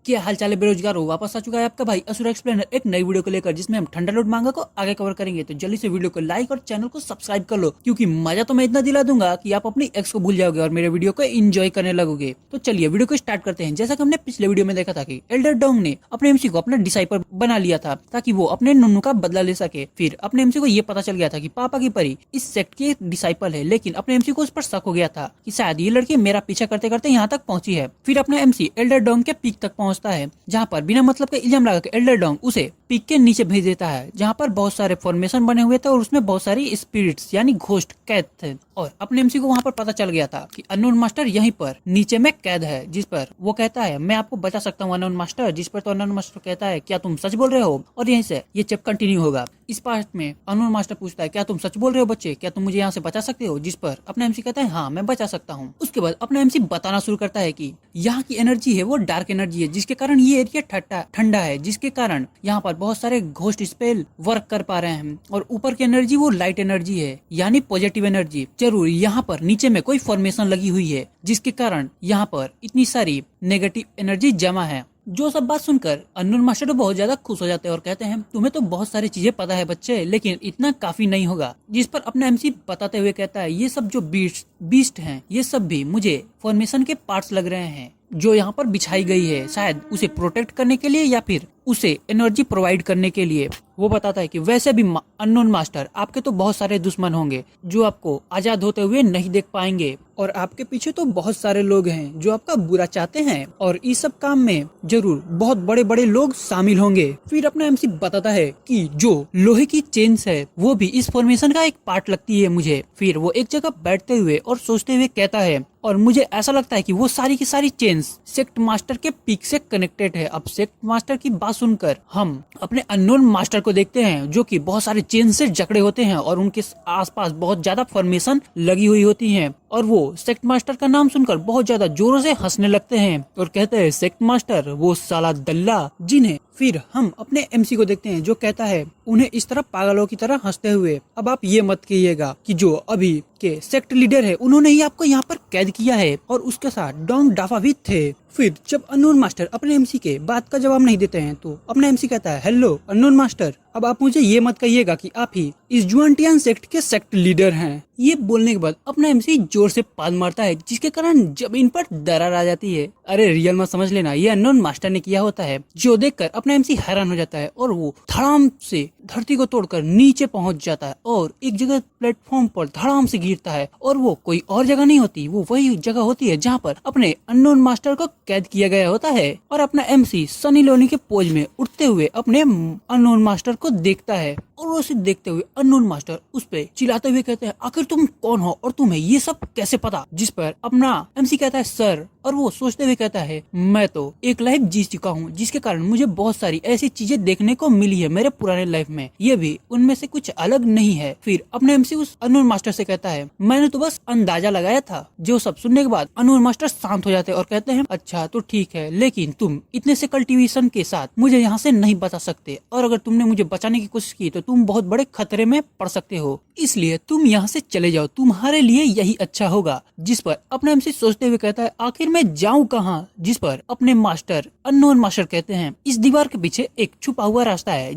क्या हाल चाल है बेरोजगार हो। वापस आ चुका है आपका भाई असुर एक्सप्लेनर एक नई वीडियो को लेकर, जिसमें हम थंडर लॉर्ड मांगा को आगे कवर करेंगे। तो जल्दी से वीडियो को लाइक और चैनल को सब्सक्राइब कर लो, क्योंकि मजा तो मैं इतना दिला दूंगा कि आप अपनी एक्स को भूल जाओगे और मेरे वीडियो को एंजॉय करने लगोगे। तो चलिए वीडियो को स्टार्ट करते हैं। जैसा कि हमने पिछले वीडियो में देखा था कि एल्डर डोंग ने अपने एमसी को अपना डिसाइपल बना लिया था ताकि वो अपने नुन्नू का बदला ले सके। फिर अपने एमसी को ये पता चल गया था कि पापा की परी इस सेक्ट की डिसाइपल है, लेकिन अपने एमसी को उस पर शक हो गया था कि शायद ये लड़की मेरा पीछा करते करते यहाँ तक पहुंची है। फिर अपना एमसी एल्डर डोंग के पीक तक पहुंचता है, जहाँ पर बिना मतलब के इल्जाम लगा के एल्डर डोंग उसे पीक के नीचे भेज देता है, जहाँ पर बहुत सारे फॉर्मेशन बने हुए थे और उसमें बहुत सारी स्पिरिट्स यानी घोस्ट कैद थे। और अपने एमसी को वहाँ पर पता चल गया था कि अननोन मास्टर यहीं पर नीचे में कैद है, जिस पर वो कहता है मैं आपको बचा सकता हूँ अननोन मास्टर। जिस पर तो अननोन मास्टर कहता है क्या तुम सच बोल रहे हो। और यहीं से ये चैप्टर कंटिन्यू होगा। इस पार्ट में अननोन मास्टर पूछता है क्या तुम सच बोल रहे हो बच्चे, क्या तुम मुझे यहाँ से बचा सकते हो। जिस पर अपना एमसी कहता है हाँ मैं बचा सकता हूँ। उसके बाद अपना एमसी बताना शुरू करता है कि यहाँ की एनर्जी है वो डार्क एनर्जी है, जिसके कारण ये एरिया ठंडा है, जिसके कारण यहाँ पर बहुत सारे घोस्ट स्पेल वर्क कर पा रहे हैं। और ऊपर की एनर्जी वो लाइट एनर्जी है यानी पॉजिटिव एनर्जी। जरूर यहाँ पर नीचे में कोई फॉर्मेशन लगी हुई है, जिसके कारण यहाँ पर इतनी सारी नेगेटिव एनर्जी जमा है। जो सब बात सुनकर अननोन मास्टर तो बहुत ज्यादा खुश हो जाते हैं और कहते हैं तुम्हें तो बहुत सारी चीजें पता है बच्चे, लेकिन इतना काफी नहीं होगा। जिस पर अपना एमसी बताते हुए कहता है ये सब जो बीस्ट हैं ये सब भी मुझे फॉर्मेशन के पार्ट्स लग रहे हैं जो यहाँ पर बिछाई गई है, शायद उसे प्रोटेक्ट करने के लिए या फिर उसे एनर्जी प्रोवाइड करने के लिए। वो बताता है कि वैसे भी अननोन मास्टर आपके तो बहुत सारे दुश्मन होंगे जो आपको आजाद होते हुए नहीं देख पाएंगे, और आपके पीछे तो बहुत सारे लोग हैं जो आपका बुरा चाहते हैं, और इस सब काम में जरूर बहुत बड़े बड़े लोग शामिल होंगे। फिर अपना एमसी बताता है कि जो लोहे की चेन्स है वो भी इस फॉर्मेशन का एक पार्ट लगती है मुझे। फिर वो एक जगह बैठते हुए और सोचते हुए कहता है और मुझे ऐसा लगता है कि वो सारी की सारी चेन्स सेक्ट मास्टर के पीक से कनेक्टेड है। अब सेक्ट मास्टर की बात सुनकर हम अपने अननोन मास्टर को देखते हैं जो कि बहुत सारे चेन से जकड़े होते हैं और उनके आसपास बहुत ज्यादा फॉर्मेशन लगी हुई होती हैं। और वो सेक्ट मास्टर का नाम सुनकर बहुत ज्यादा जोरों से हंसने लगते हैं और कहते हैं सेक्ट मास्टर वो साला दल्ला जिन्हें। फिर हम अपने एमसी को देखते हैं जो कहता है उन्हें इस तरह पागलों की तरह हंसते हुए अब आप ये मत कहिएगा कि जो अभी के सेक्ट लीडर है उन्होंने ही आपको यहाँ पर कैद किया है, और उसके साथ डोंग डाफा भी थे। फिर जब अननोन मास्टर अपने एमसी के बात का जवाब नहीं देते हैं तो अपना एमसी कहता है हेलो अननोन मास्टर, अब आप मुझे ये मत कहिएगा कि आप ही इस जुआनटियान सेक्ट के सेक्ट लीडर हैं। ये बोलने के बाद अपना एमसी जोर से पाद मारता है, जिसके कारण जमीन पर दरार आ जाती है। अरे रियल में समझ लेना ये अननोन मास्टर ने किया होता है, जो देखकर अपना एमसी हैरान हो जाता है और वो धड़ाम से धरती को तोड़कर नीचे पहुंच जाता है और एक जगह प्लेटफॉर्म पर धड़ाम से गिरता है। और वो कोई और जगह नहीं होती, वो वही जगह होती है जहाँ पर अपने अननोन मास्टर को कैद किया गया होता है। और अपना एमसी सनी लियोनी के पोज में उठते हुए अपने अननोन मास्टर को देखता है और उसे देखते हुए अननोन मास्टर उस पे चिल्लाते हुए कहते हैं आखिर तुम कौन हो और तुम्हें ये सब कैसे पता। जिस पर अपना एमसी कहता है सर, और वो सोचते हुए कहता है मैं तो एक लाइफ जी चुका हूँ, जिसके कारण मुझे बहुत सारी ऐसी चीजें देखने को मिली है मेरे पुराने लाइफ में, ये भी उनमें से कुछ अलग नहीं है। फिर अपने एमसी उस अननोन मास्टर से कहता है मैंने तो बस अंदाजा लगाया था। जो सब सुनने के बाद अननोन मास्टर शांत हो जाते हैं और कहते हैं अच्छा तो ठीक है, लेकिन तुम इतने से कल्टीवेशन के साथ मुझे यहाँ से नहीं बचा सकते, और अगर तुमने मुझे बचाने की कोशिश की तो तुम बहुत बड़े खतरे में पड़ सकते हो, इसलिए तुम यहाँ से चले जाओ, तुम्हारे लिए यही अच्छा होगा। जिस पर अपना एमसी सोचते हुए कहता है आखिर मैं जाऊँ कहाँ। जिस पर अपने मास्टर अननोन मास्टर कहते हैं इस दीवार के पीछे एक छुपा हुआ रास्ता है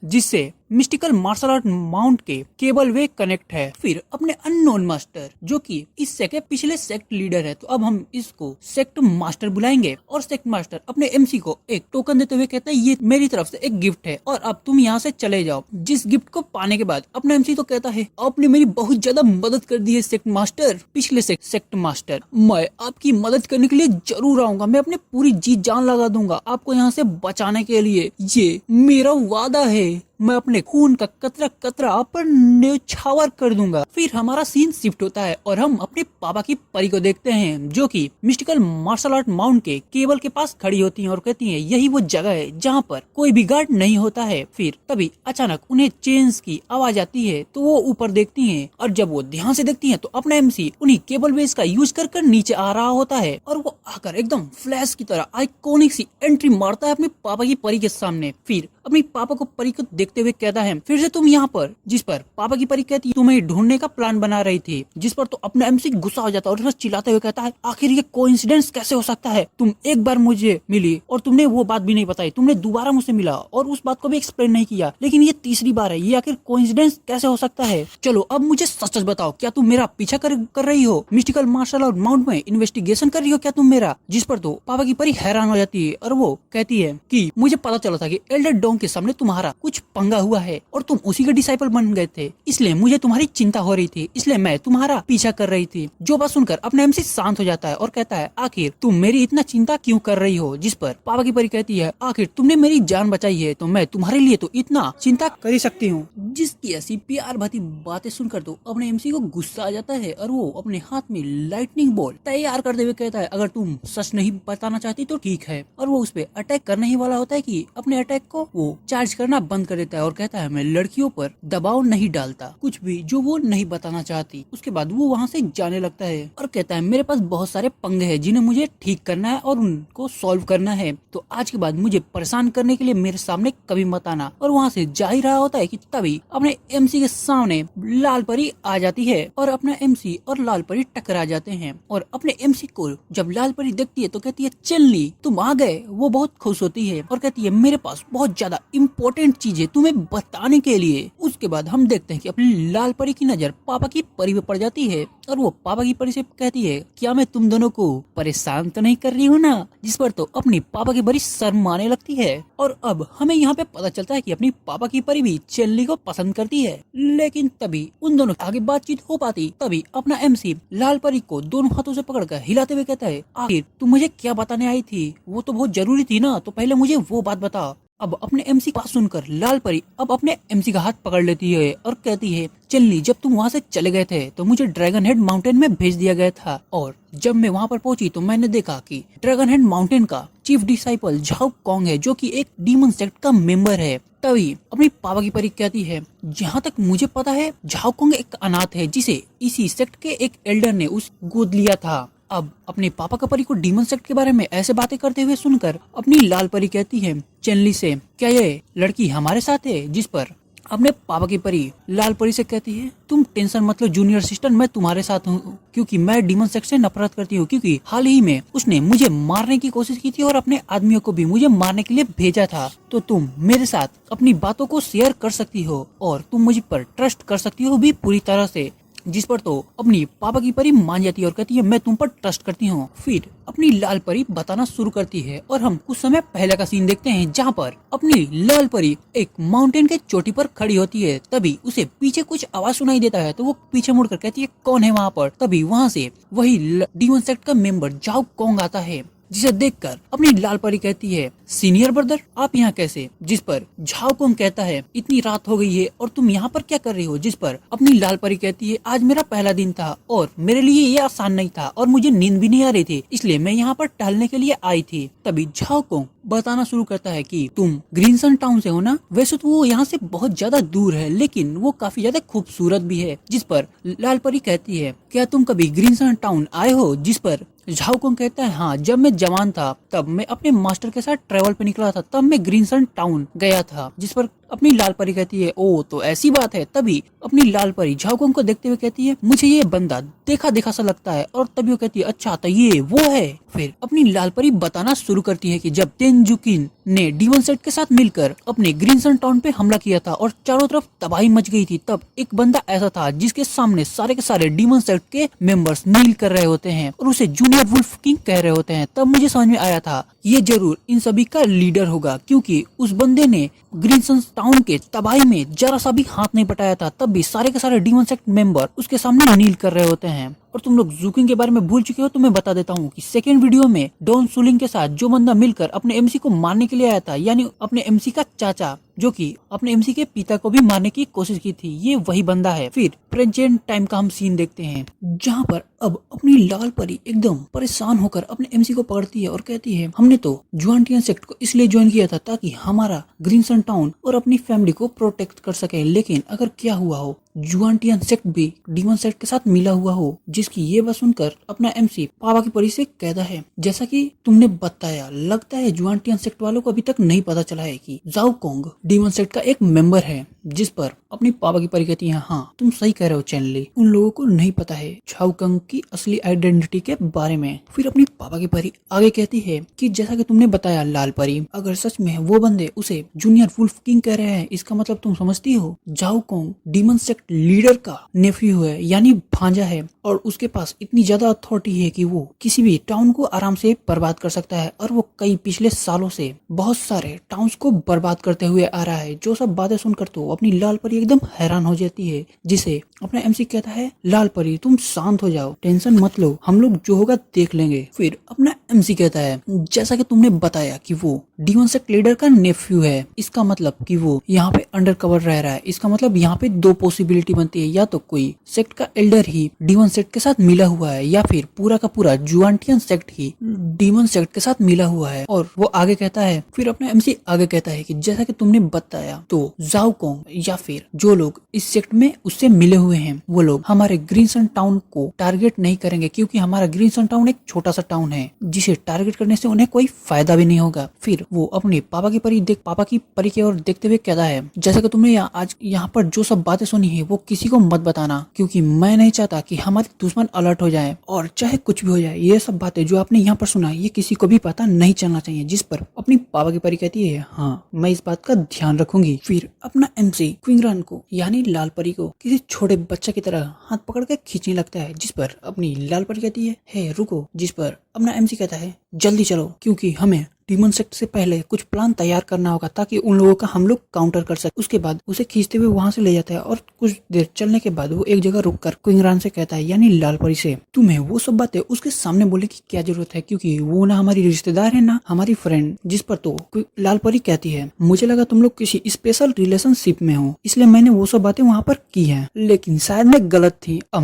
जिससे मिस्टिकल मार्शल आर्ट माउंट के केबल वे कनेक्ट है। फिर अपने अननोन मास्टर जो कि इस सेक्ट के पिछले सेक्ट लीडर है, तो अब हम इसको सेक्ट मास्टर बुलाएंगे, और सेक्ट मास्टर अपने एमसी को एक टोकन देते हुए कहता है ये मेरी तरफ से एक गिफ्ट है और अब तुम यहाँ से चले जाओ। जिस गिफ्ट को पाने के बाद अपना एमसी तो कहता है आपने मेरी बहुत ज्यादा मदद कर दी है सेक्ट मास्टर, पिछले सेक्ट मास्टर, मैं आपकी मदद करने के लिए जरूर आऊंगा, मैं अपने पूरी जी जान लगा दूंगा आपको यहाँ से बचाने के लिए, ये मेरा वादा है, मैं अपने खून का कतरा कतरा आप पर न्यौछावर कर दूंगा। फिर हमारा सीन शिफ्ट होता है और हम अपने पापा की परी को देखते हैं जो कि मिस्टिकल मार्शल आर्ट माउंट के केबल के पास खड़ी होती हैं और कहती हैं यही वो जगह है जहाँ पर कोई भी गार्ड नहीं होता है। फिर तभी अचानक उन्हें चेन्स की आवाज आती है तो वो ऊपर देखती हैं, और जब वो ध्यान से देखती हैं तो अपना एमसी उन्हीं केबल वेज का यूज कर नीचे आ रहा होता है, और वो आकर एकदम फ्लैश की तरह आइकॉनिक सी एंट्री मारता है अपने पापा की परी के सामने। फिर अपनी पापा को परी को देखते हुए कहता है, फिर से तुम यहाँ पर? जिस पर पापा की परी कहती है, तुम्हें ढूंढने का प्लान बना रही थी। जिस पर तो अपना एमसी गुस्सा हो जाता है और चिल्लाते हुए कहता है, आखिर ये कोइंसिडेंस कैसे हो सकता है? तुम एक बार मुझे मिली और तुमने वो बात भी नहीं बताई, तुमने दोबारा मुझसे मिला और उस बात को भी एक्सप्लेन नहीं किया, लेकिन ये तीसरी बार है, ये आखिर कोइंसिडेंस कैसे हो सकता है? चलो अब मुझे सच सच बताओ, क्या तुम मेरा पीछा कर रही हो? मिस्टिकल मार्शल आर्ट माउंट में इन्वेस्टिगेशन कर रही हो क्या तुम मेरा? जिस पर तो पापा की परी हैरान हो जाती है और वो कहती है कि मुझे पता चला था कि एल्डर डॉग के सामने तुम्हारा कुछ पंगा हुआ है और तुम उसी के डिसाइपल बन गए थे, इसलिए मुझे तुम्हारी चिंता हो रही थी, इसलिए मैं तुम्हारा पीछा कर रही थी। जो बात सुनकर अपने एमसी शांत हो जाता है और कहता है, आखिर तुम मेरी इतना चिंता क्यों कर रही हो? जिस पर पापा की परी कहती है, आखिर तुमने मेरी जान बचाई है तो मैं तुम्हारे लिए तो इतना चिंता कर ही सकती हूँ। जिसकी ऐसी प्यार भरी बातें सुनकर तो अपने एमसी को गुस्सा आ जाता है और वो अपने हाथ में लाइटनिंग बोल्ट तैयार करते हुए कहता है, अगर तुम सच नहीं बताना चाहती तो ठीक है। और वो उस पे अटैक करने ही वाला होता है कि अपने अटैक को वो चार्ज करना बंद कर देता है और कहता है, मैं लड़कियों पर दबाव नहीं डालता, कुछ भी जो वो नहीं बताना चाहती। उसके बाद वो वहाँ से जाने लगता है और कहता है, मेरे पास बहुत सारे पंगे हैं जिन्हें मुझे ठीक करना है और उनको सॉल्व करना है, तो आज के बाद मुझे परेशान करने के लिए मेरे सामने कभी मत आना। और वहाँ से जा ही रहा होता है कि तभी अपने एमसी के सामने लाल परी आ जाती है और अपना एमसी और लाल परी टकरा जाते हैं। और अपने एमसी को जब लाल परी देखती है तो कहती है, चलनी तुम आ गए। वो बहुत खुश होती है और कहती है, मेरे पास बहुत ज्यादा इम्पोर्टेंट चीज है तुम्हें बताने के लिए। उसके बाद हम देखते हैं कि अपनी लाल परी की नजर पापा की परी पे पड़ जाती है और वो पापा की परी से कहती है, क्या मैं तुम दोनों को परेशान तो नहीं कर रही हूँ ना? जिस पर तो अपनी पापा की परी शर्म आने लगती है। और अब हमें यहाँ पे पता चलता है कि अपनी पापा की परी भी चेल्ली को पसंद करती है, लेकिन तभी उन दोनों आगे बातचीत हो पाती तभी अपना एमसी लाल परी को दोनों हाथों से पकड़कर हिलाते हुए कहता है, आखिर तुम मुझे क्या बताने आई थी? वो तो बहुत जरूरी थी ना, तो पहले मुझे वो बात बता। अब अपने एमसी की बात सुनकर लाल परी अब अपने एमसी का हाथ पकड़ लेती है और कहती है, चलनी जब तुम वहाँ से चले गए थे तो मुझे ड्रैगन हेड माउंटेन में भेज दिया गया था, और जब मैं वहाँ पर पहुंची तो मैंने देखा कि ड्रैगन हेड माउंटेन का चीफ डिसाइपल झाओ कॉन्ग है, जो कि एक डीमन सेक्ट का मेंबर है। तभी अपनी पापा की परी कहती है, जहाँ तक मुझे पता है झाओ कॉन्ग एक अनाथ है जिसे इसी सेक्ट के एक एल्डर ने उस गोद लिया था। अब अपने पापा का परी को डीमन सेक्ट के बारे में ऐसे बातें करते हुए सुनकर अपनी लाल परी कहती है चेनली से, क्या ये लड़की हमारे साथ है? जिस पर अपने पापा की परी लाल परी से कहती है, तुम टेंशन मत लो जूनियर सिस्टर, मैं तुम्हारे साथ हूँ, क्योंकि मैं डीमन सेक्ट से नफरत करती हूँ, क्योंकि हाल ही में उसने मुझे मारने की कोशिश की थी और अपने आदमियों को भी मुझे मारने के लिए भेजा था। तो तुम मेरे साथ अपनी बातों को शेयर कर सकती हो और तुम मुझ पर ट्रस्ट कर सकती हो भी पूरी तरह से। जिस पर तो अपनी पापा की परी मान जाती है और कहती है, मैं तुम पर ट्रस्ट करती हूँ। फिर अपनी लाल परी बताना शुरू करती है और हम कुछ समय पहले का सीन देखते हैं जहाँ पर अपनी लाल परी एक माउंटेन के चोटी पर खड़ी होती है। तभी उसे पीछे कुछ आवाज सुनाई देता है तो वो पीछे मुड़कर कहती है, कौन है वहाँ पर? तभी वहाँ से वही डीमन सेक्ट का मेंबर झाओ कॉन्ग आता है, जिसे देखकर अपनी लाल परी कहती है, सीनियर ब्रदर आप यहाँ कैसे? जिस पर झाओ कॉन्ग कहता है, इतनी रात हो गई है और तुम यहाँ पर क्या कर रही हो? जिस पर अपनी लाल परी कहती है, आज मेरा पहला दिन था और मेरे लिए ये आसान नहीं था और मुझे नींद भी नहीं आ रही थी, इसलिए मैं यहाँ पर टहलने के लिए आई थी। तभी झाओ कॉन्ग बताना शुरू करता है कि तुम ग्रीनसन टाउन से हो ना? वैसे तो वो यहाँ से बहुत ज्यादा दूर है, लेकिन वो काफी ज्यादा खूबसूरत भी है। जिस पर लाल परी कहती है, क्या तुम कभी ग्रीनसन टाउन आए हो? जिस पर झाओ कॉन्ग कहता है, हाँ, जब मैं जवान था तब मैं अपने मास्टर के साथ ट्रेवल पे निकला था, तब मैं ग्रीनसन टाउन गया था। जिस पर अपनी लाल परी कहती है, ओ तो ऐसी बात है। तभी अपनी लाल परी झाओ कॉन्ग को देखते हुए कहती है, मुझे ये बंदा देखा देखा सा लगता है। और तभी वो कहती है, अच्छा तो ये वो है। फिर अपनी लाल परी बताना शुरू करती है कि जब तेनजुकिन ने डीमन सेक्ट के साथ मिलकर अपने ग्रीनसन टाउन पे हमला किया था और चारों तरफ तबाही मच गई थी, तब एक बंदा ऐसा था जिसके सामने सारे के सारे डीमन सेक्ट के मेंबर्स नील कर रहे होते हैं और उसे जूनियर वुल्फ किंग कह रहे होते हैं। तब मुझे समझ में आया था ये जरूर इन सभी का लीडर होगा, क्योंकि उस बंदे ने ग्रीनसन टाउन के तबाही में जरा सा भी हाथ नहीं बटाया था, तब भी सारे के सारे डीमन सेक्ट मेंबर उसके सामने नील कर रहे होते हैं। और तुम लोग जूकिंग के बारे में भूल चुके हो तो मैं बता देता हूँ कि सेकेंड वीडियो में डॉन सुलिंग के साथ जो बंदा मिलकर अपने एमसी को मारने के लिए आया था, यानी अपने एमसी का चाचा, जो कि अपने एमसी के पिता को भी मारने की कोशिश की थी, ये वही बंदा है। फिर प्रेजेंट टाइम का हम सीन देखते हैं जहाँ पर अब अपनी लाल परी एकदम परेशान होकर अपने एमसी को पकड़ती है और कहती है, हमने तो जुआनटियन सेक्ट को इसलिए ज्वाइन किया था ताकि हमारा ग्रीनसन टाउन और अपनी फैमिली को प्रोटेक्ट कर सके, लेकिन अगर क्या हुआ हो जुआनटियन सेक्ट भी डीमन सेक्ट के साथ मिला हुआ हो। जिस जिसकी ये बात सुनकर अपना एमसी पापा की परी से कहता है, जैसा कि तुमने बताया, लगता है जुआनटियन सेक्ट वालों को अभी तक नहीं पता चला है कि जाओ कोंग डीमन सेक्ट का एक मेंबर है। जिस पर अपनी पापा की परी कहती है, हाँ तुम सही कह रहे हो चैनली, उन लोगों को नहीं पता है झाओ कंग की असली आइडेंटिटी के बारे में। फिर अपनी पापा की परी आगे कहती है कि जैसा कि तुमने बताया लाल परी, अगर सच में वो बंदे उसे जूनियर वुल्फ किंग कह रहे हैं, इसका मतलब तुम समझती हो Zhao Kong demon sect leader का नेफ्यू है, यानी भांजा है, और उसके पास इतनी ज्यादा अथॉरिटी है कि वो किसी भी टाउन को आराम से बर्बाद कर सकता है। और वो कई पिछले सालों से बहुत सारे टाउन्स को बर्बाद करते हुए आ रहा है। जो सब बातें सुनकर तो अपनी लाल परी एकदम हैरान हो जाती है, जिसे अपना एमसी कहता है, लाल परी तुम शांत हो जाओ, टेंशन मत लो, हम लोग जो होगा देख लेंगे। फिर अपना एमसी कहता है, जैसा कि तुमने बताया कि वो डीमन सेक्ट लीडर का नेफ्यू है, इसका मतलब कि वो यहाँ पे अंडर कवर रह रहा है। इसका मतलब यहाँ पे दो पॉसिबिलिटी बनती है, या तो कोई सेक्ट का एल्डर ही डीमन सेक्ट के साथ मिला हुआ है, या फिर पूरा का पूरा जुआनटियन सेक्ट ही डीमन सेक्ट के साथ मिला हुआ है। और वो आगे कहता है, फिर अपना एमसी आगे कहता है कि जैसा कि तुमने बताया, तो जाओ कोंग या फिर जो लोग इस सेक्ट में उससे मिले हुए हैं, वो लोग हमारे ग्रीन सन टाउन को टारगेट नहीं करेंगे, क्योंकि हमारा ग्रीन सन टाउन एक छोटा सा टाउन है जिसे टारगेट करने से उन्हें कोई फायदा भी नहीं होगा। फिर वो अपने पापा की परी की ओर देखते हुए कहता है, जैसा कि तुमने आज यहाँ पर जो सब बातें सुनी है वो किसी को मत बताना, क्योंकि मैं नहीं चाहता कि हमारे दुश्मन अलर्ट हो जाए, और चाहे कुछ भी हो जाए, ये सब बातें जो आपने यहाँ पर सुना ये किसी को भी पता नहीं चलना चाहिए। जिस पर अपनी पापा की परी कहती है, हाँ मैं इस बात का ध्यान रखूंगी। फिर अपना एमसी क्विंगरान को यानी लाल परी को किसी छोटे बच्चे की तरह हाथ पकड़ के खींचने लगता है, जिस पर अपनी लाल परी कहती है, हे रुको। जिस पर अपना एमसी कहता है, जल्दी चलो, क्योंकि हमें डीमन सेक्ट से पहले कुछ प्लान तैयार करना होगा ताकि उन लोगों का हम लोग काउंटर कर सके। उसके बाद उसे खींचते हुए वहां से ले जाता है, और कुछ देर चलने के बाद वो एक जगह रुककर क्विंगरान से कहता है, यानी लाल परी से, तुम्हें वो सब बातें उसके सामने बोलने की क्या जरूरत है, क्योंकि वो ना हमारी रिश्तेदार है ना हमारी फ्रेंड। जिस पर तो लाल परी कहती है, मुझे लगा तुम लोग किसी स्पेशल रिलेशनशिप में हो, इसलिए मैंने वो सब बातें वहाँ पर की है, लेकिन शायद मैं गलत थी। अब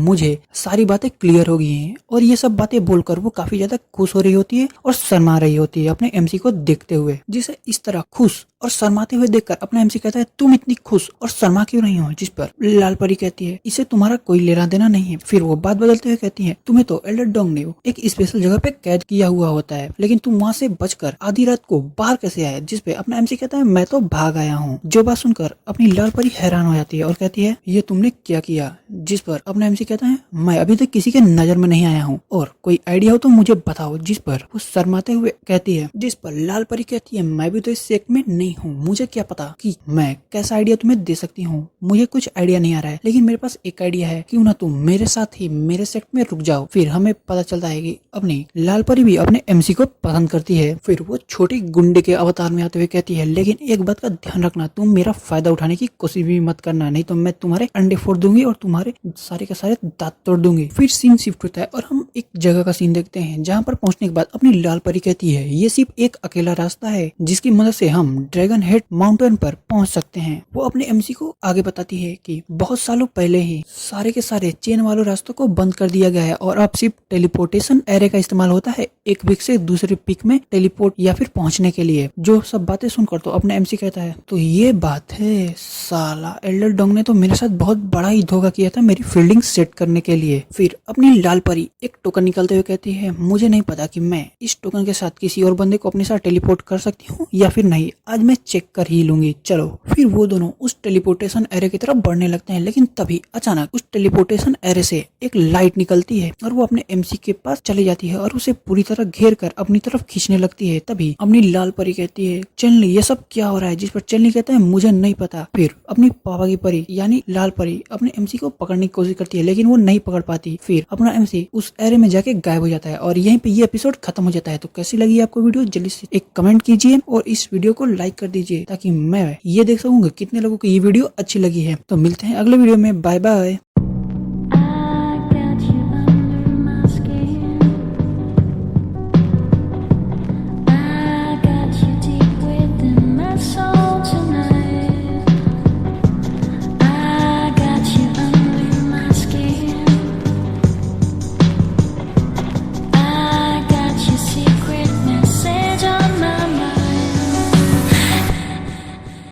मुझे सारी बातें क्लियर हो गई है। और ये सब बातें बोलकर वो काफी ज्यादा खुश हो रही होती है और शर्मा रही होती है अपने एमसी को देखते हुए। जिसे इस तरह खुश और शर्माते हुए देखकर अपना एमसी कहता है, तुम इतनी खुश और शर्मा क्यों नहीं हो। जिस पर लाल परी कहती है, इसे तुम्हारा कोई लेना देना नहीं है। फिर वो बात बदलते हुए कहती है, तुम्हें तो एल्डर डोंग ने एक स्पेशल जगह पे कैद किया हुआ होता है, लेकिन तुम वहाँ से बचकर आधी रात को बाहर कैसे आए। जिस पे अपना एमसी कहता है, मैं तो भाग आया हूँ। जो बात सुनकर अपनी लाल परी हैरान हो जाती है और कहती है, ये तुमने क्या किया। जिस पर अपना एमसी कहता है, मैं अभी तक किसी के नजर में नहीं आया हूँ, और कोई आइडिया हो तो मुझे बताओ। जिस पर वो शर्माते हुए कहती है, जिस पर लाल परी कहती है, मैं भी तो इस सेक्ट में नहीं हूँ, मुझे क्या पता कि मैं कैसा आइडिया तुम्हें दे सकती हूँ। मुझे कुछ आइडिया नहीं आ रहा है, लेकिन मेरे पास एक आइडिया है, क्यों ना तुम मेरे साथ ही मेरे सेक्ट में रुक जाओ। फिर हमें पता चलता है कि अपनी लाल परी भी अपने एमसी को पसंद करती है। फिर वो छोटी गुंडे के अवतार में आते हुए कहती है, लेकिन एक बात का ध्यान रखना, तुम मेरा फायदा उठाने की कोशिश भी मत करना, नहीं तो मैं तुम्हारे अंडे फोड़ दूंगी और तुम्हारे सारे के सारे दांत तोड़ दूंगी। फिर सीन शिफ्ट होता है और हम एक जगह का सीन देखते हैं, जहाँ पर पहुंचने के बाद अपनी लाल परी कहती है, ये सिर्फ एक अकेला रास्ता है जिसकी मदद से हम ड्रैगन हेड माउंटेन पर पहुंच सकते हैं। वो अपने एमसी को आगे बताती है कि बहुत सालों पहले ही सारे के सारे चेन वालों रास्तों को बंद कर दिया गया है, और अब सिर्फ टेलीपोर्टेशन एरे का इस्तेमाल होता है एक पिक से दूसरे पिक में टेलीपोर्ट या फिर पहुंचने के लिए। जो सब बातें सुनकर तो अपने एमसी कहता है, तो ये बात है, साला एल्डर डोंग ने तो मेरे साथ बहुत बड़ा ही धोखा किया था मेरी फील्डिंग सेट करने के लिए। फिर अपनी लाल परी एक टोकन निकालते हुए कहती है, मुझे नहीं पता कि मैं इस टोकन के साथ किसी और बंदे को अपने साथ टेलीपोर्ट कर सकती हूँ या फिर नहीं, आज मैं चेक कर ही लूंगी, चलो। फिर वो दोनों उस टेलीपोर्टेशन एरे की तरफ बढ़ने लगते हैं, लेकिन तभी अचानक उस टेलीपोर्टेशन एरे से एक लाइट निकलती है और वो अपने एमसी के पास चली जाती है और उसे पूरी तरह घेर कर अपनी तरफ खींचने लगती है। तभी अपनी लाल परी कहती है, चलनी ये सब क्या हो रहा है। जिस पर चलनी कहता है, मुझे नहीं पता। फिर अपनी पापा की परी यानी लाल परी अपने एमसी को पकड़ने की कोशिश करती है, लेकिन वो नहीं पकड़ पाती। फिर अपना एमसी उस एरे में जाके गायब हो जाता है और यहीं पे ये एपिसोड खत्म हो जाता है। तो कैसी लगी आपको वीडियो, जल्दी से एक कमेंट कीजिए और इस वीडियो को लाइक कर दीजिए, ताकि मैं ये देख सकूंगा कितने लोगों को ये वीडियो अच्छी लगी है। तो मिलते हैं अगले वीडियो में, बाय बाय।